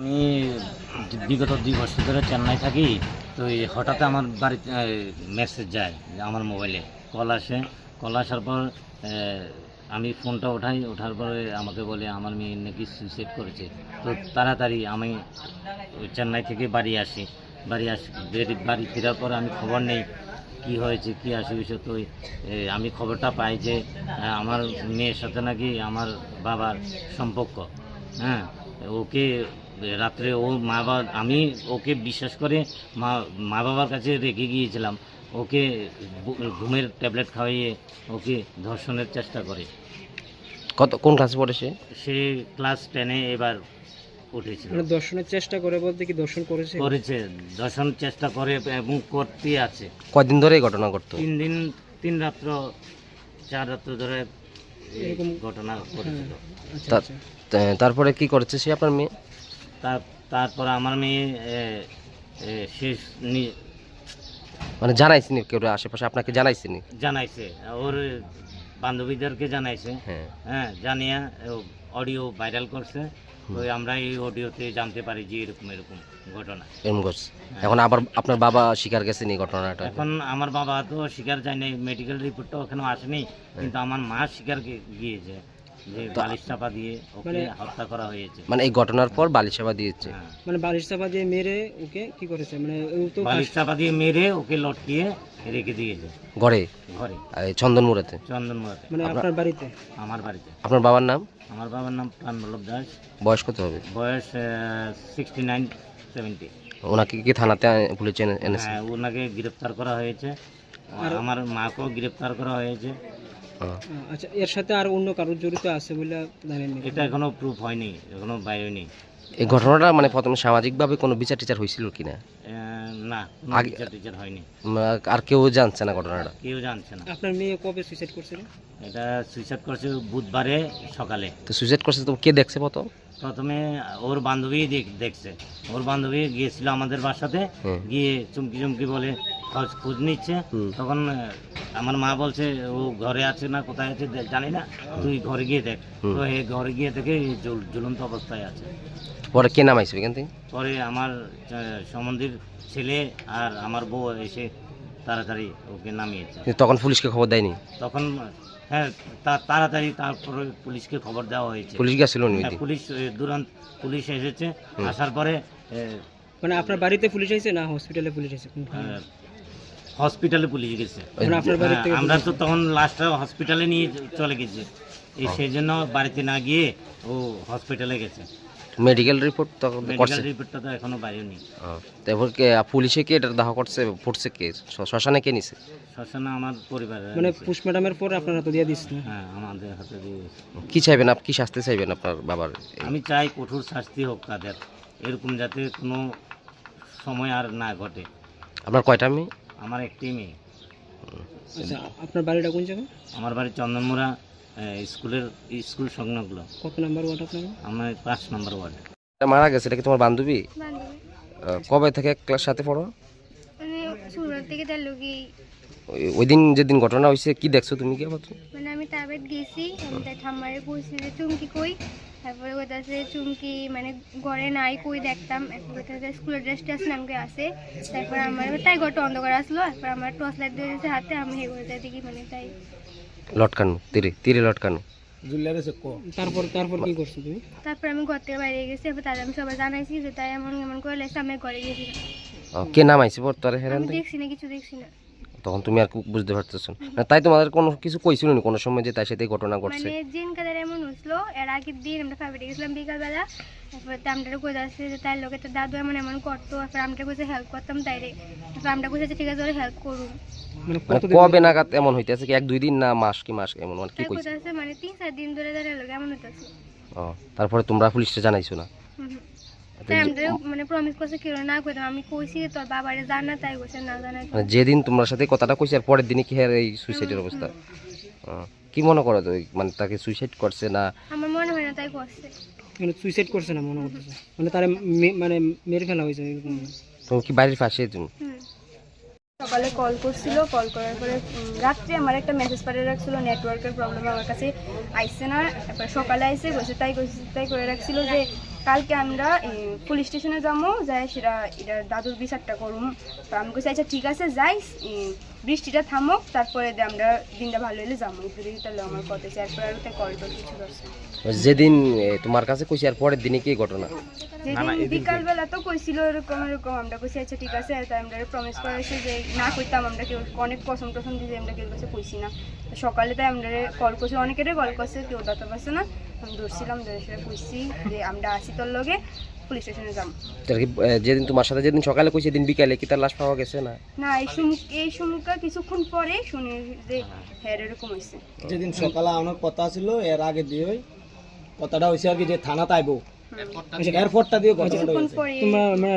আমি বিগত 2 বছর ধরে চেন্নাই থাকি। তো হঠাৎ আমার বাড়িতে মেসেজ যায়, আমার মোবাইলে কল আসার পর আমি ফোনটা ওঠার পরে আমাকে বলে আমার মেয়ে নাকি সুইসাইড করেছে। তো তাড়াতাড়ি আমি চেন্নাই থেকে বাড়ি ফেরার পর আমি খবর নেই কি হয়েছে, কি আসে বিষয়। তো আমি খবরটা পাই যে আমার মেয়ের সাথে নাকি আমার বাবার সম্পর্ক। হ্যাঁ, ওকে রাত্রে আমি ওকে বিশ্বাস করে মা বাবার কাছে রেখে গিয়েছিলাম। ওকে ঘুমের ট্যাবলেট খাওয়িয়ে ওকে ধর্ষণের চেষ্টা করে। কোন ক্লাসে পড়ে সে ক্লাস 10-এ এবার উঠেছিল। দর্শনের চেষ্টা করে বলতে কি দর্শন করেছে? দর্শন চেষ্টা করে এবং করতে আছে। কয়দিন ধরে এই ঘটনা ঘটতো? 3 দিন 3 রাত্র 4 রাত্র ধরে এরকম ঘটনা ঘটেছিল। তারপরে কি করেছে সে আপনার মেয়ে? তারপর আমার মেয়ে শেষ মানে জানাইছেনি কেউ আশেপাশে আপনাকে জানাইছে ওর বান্ধবীদেরকে জানাইছে। হ্যাঁ, জানিয়ে অডিও ভাইরাল করছে। তো আমরা এই অডিওতে জানতে পারি যে এরকম ঘটনা ঘটছে। এখন আবার আপনার বাবা স্বীকার গেছে নি ঘটনাটা? এখন আমার বাবা তো স্বীকার যায় নাই, মেডিকেল রিপোর্টটা ওখানে আসেনি, কিন্তু আমার মা স্বীকার গিয়েছে যে বালিশ চাপা দিয়ে ওকে হত্যা করা হয়েছে। মানে এই ঘটনার পর বালিশ চাপা দিয়েছে? মানে বালিশ চাপা দিয়ে মেরে ওকে কি করেছে? মানে বালিশ চাপা দিয়ে মেরে ওকে লটকিয়ে রেখে দিয়েছে ঘরে চন্দনমুড়াতে। মানে আপনার বাড়িতে? আমার বাড়িতে। আপনার বাবার নাম? আমার বাবার নাম প্রাণবল্লভ দাস। বয়স কত হবে? বয়স 69-70। ওনাকে কি থানাতে পুলিশ এনেছে? হ্যাঁ, ওনাকে গ্রেফতার করা হয়েছে, আমার মাকেও গ্রেফতার করা হয়েছে। আচ্ছা, এর সাথে আর অন্য কারোর জড়িত আছে বলে জানেন? এটা এখনো প্রুফ হয়নি, এখনো বাইরে নেই। এই ঘটনাটা মানে প্রথমে সামাজিকভাবে কোনো বিচার টিচার হয়েছিল কিনা? না, বিচার হয়নি। আর কেউ জানছে না ঘটনাটা? কেউ জানছে না। আপনার মেয়ে কবে সুইসাইড করছিল? এটা সুইসাইড করছে বুধবারে সকালে। তো সুইসাইড করছে তো কে দেখছে? প্রথমে ওর বান্ধবী দেখছে। ওর বান্ধবী গিয়েছিল আমাদের বাসাতে, গিয়ে চুমকি বলে খোঁজ নিচ্ছে। তখন আমার মা বলছে ও ঘরে আছে না কোথায় আছে জানি না, তুই ঘরে গিয়ে দেখ। তো ঘরে গিয়ে দেখে ঝুলন্ত অবস্থায় আছে। পরে কে নামাইছে এখান থেকে? পরে আমার সম্বন্ধীর ছেলে আর আমার বউ এসে তাড়াতাড়ি ওকে নামিয়েছে। তখন পুলিশকে খবর দেয়নি? তখন হ্যাঁ, তাড়াতাড়ি তারপরে পুলিশকে খবর দেওয়া হয়েছে। পুলিশ গেছিল? পুলিশ এসেছে। আসার পরে মানে আপনার বাড়িতে পুলিশ এসেছে না হসপিটালে পুলিশ এসেছে? হসপিটালে পুলিশ গেছে। আমরা তো তখন লাস্টে হসপিটালে নিয়ে চলে গেছি, সেই জন্য বাড়িতে না গিয়ে ও হসপিটালে গেছে। মেডিকেল রিপোর্টটা তো এখনো বাইরে নেই। তারপর পুলিশে কি এটা দাহ করছে? পড়ছে কে? শ্মশানে কে নিছে? শ্মশানে আমার পরিবারের। মানে পোস্টমর্টমের পর আপনারা তো দিয়ে দিচ্ছেন? হ্যাঁ, আমাদের হাতে দিয়ে। কি চাইবেন আপনি? কি শাস্তি চাইবেন আপনার বাবার? আমি চাই কঠোর শাস্তি হোক তাদের, এরকম যাতে কোনো সময় আর না ঘটে। আপনার কয়টা মেয়ে? আমার একটি মেয়ে। আচ্ছা, আপনার বাড়িটা কোন জায়গায়? আমার বাড়ি চন্দনমুড়া, স্কুল সংলগ্ন। কত নাম্বার ওয়ার্ড আপনার? আমার 5 নম্বর ওয়ার্ড। মারা গেছে, এটা কি তোমার বান্ধবী? কবে থেকে ক্লাস সাথে পড়ো? ওই দিন যেদিন ঘটনা হয়েছে কি দেখছো তুমি? কি মানে আমি টাবেট গেছি, আমি তাই ঠাম্মারে কইছি যে চুমকি কই, তারপরে কইতাছে চুমকি মানে ঘরে নাই, কই দেখতাম। এখন কইতাছে স্কুলের ড্রেসটা নামকে আছে। তারপর আমার তাই ঘরটা অন্ধকার আসলো, তারপর আমার টর্চ লাইট দিয়ে দিয়েছে হাতে, আমি হে করে দেখি মানে তাই লটকানো তীরে লটকানো। তারপর কি করছো তুমি? তারপর আমি ঘর থেকে বাইরে গেছি, তারপর তাই আমি সবাই জানাইছি যে তাই এমন করে লেগেছে। আমি ঘরে গেছি, কে নামাইছে পর তোরে? আমি দেখছি না, কিছু দেখছি না। তখন তুমি আর বুঝতে পারতেছ না? তাই তোমাদের কোনো কিছু কইছিল না কোনো সময় যে তার সাথে ঘটনা ঘটছে? মানে দিন কাদের এমন হইছিল, এর আগের দিন আমরা ফাইভে গেছিলাম বিকালবেলা। তারপর আমরা কই যাচ্ছে যে তাই লোকে তো দাদু এমন করতো, তারপর আমরা কইছে হেল্প করতাম তাইরে। তারপর আমরা কইছে ঠিক আছে ওরে হেল্প করুন। মানে কবে নাগাদ এমন হইতেছে? কি 1-2 দিন না মাস এমন? মানে কি কইছে? মানে 3-4 দিন ধরে লোকে এমন হইতাছে। তারপরে তোমরা পুলিশে জানাইছো না? তাই আমরা মানে প্রমিস করছে কি না কইতাম। আমি কইছি তোর বাবারে জানা, তাই কইছে না জানাই। মানে যেদিন তোমার সাথে কথাটা কইছে আর পরের দিনই কি এই সুইসাইডের অবস্থা? কি মনে করো তো, মানে তাকে সুইসাইড করছে না? আমার মনে হয় না তাই করছে। মানে সুইসাইড করছে না মনে করতেছে, মানে তারে মানে মেরে ফেলা হয়েছে এরকম। তুমি কি বাড়ির পাশে? তুমি সকালে কল করছিল, কল করার পরে রাত্রে আমার একটা মেসেজ পাঠিয়ে রাখছিল নেটওয়ার্কের প্রবলেম আমার কাছে আইসে না, তারপর সকালে আইসে বসে তাই করে রাখছিল যে কালকে আমরা পুলিশ স্টেশনে যাবো, যাই সেটা এটা দাদুর বিচারটা করুম। তো আমি বলছি আচ্ছা ঠিক আছে যাই, বৃষ্টিটা থামুক তারপরে আমরা দিনটা ভালো হলে যাবো, এই তাহলে আমার কথা এরপর আর তাই কল টল কিছু করছে। যেদিন তোমার কাছে কইছে আর পরের দিনে কি ঘটনা? যেদিন বিকালবেলা তো কইছিল এরকম আমরা কইছি আচ্ছা ঠিক আছে, তাই আমরা প্রমিস করেছি যে না কইতাম, আমরা কেউ অনেক কসম টসম দিয়ে আমরা কেউ কাছে কইছি না। তো সকালে তাই আমরা কল করছি, অনেকেরই কল করছে, কেউ দাঁতা পারছে না, আমি ধরছিলাম ধরে সেটা কইছি যে আমরা আসি তোর লগে পুলিশ স্টেশনে যাবো। তার কি যেদিন তোমার সাথে যেদিন সকালে কইছে দিন বিকালে কি তার লাশ পাওয়া গেছে না? না এই সমুখা কিছুক্ষণ পরে শুনি যে হ্যাঁ এরকম হয়েছে। যেদিন সকালে আমার কথা ছিল এর আগে দিয়ে কথাটা হয়েছে আর কি যে থানা তাইবো এয়ারপোর্টটা দিয়ে কথা কিছুক্ষণ পরে তোমরা মানে